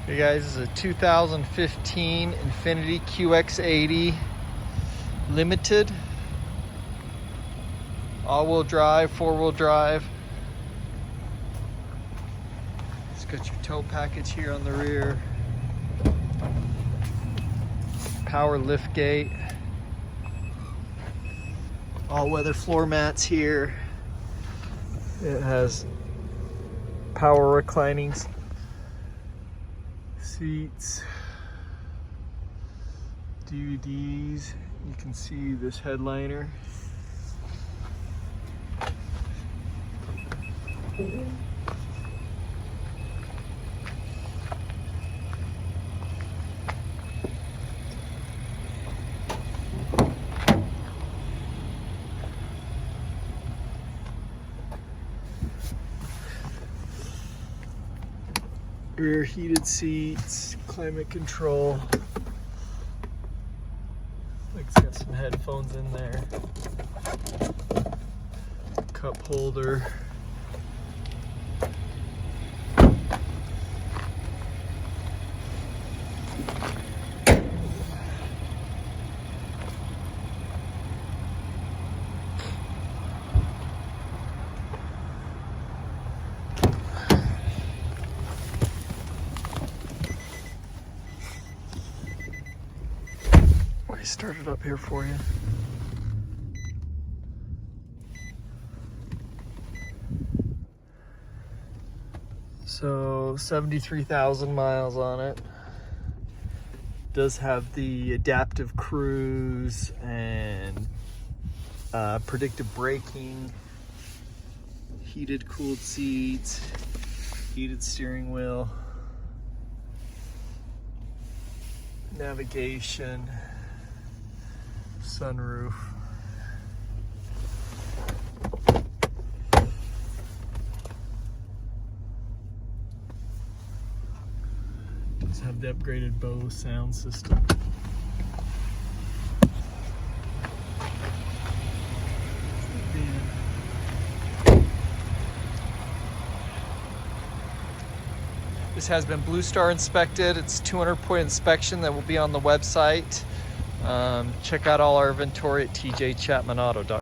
Hey guys, this is a 2015 Infiniti QX80 Limited. All-wheel drive, four-wheel drive. It's got your tow package here on the rear. Power lift gate. All-weather floor mats here. It has power reclining seats, DVDs. You can see this headliner. Rear heated seats, climate control. It's got some headphones in there. Cup holder. Start it up here for you. So 73,000 miles on it. Does have the adaptive cruise and predictive braking, heated cooled seats, heated steering wheel, navigation, sunroof. Does have the upgraded Bose sound system. This has been Blue Star inspected. It's 200-point inspection that will be on the website. Check out all our inventory at tjchapmanauto.com.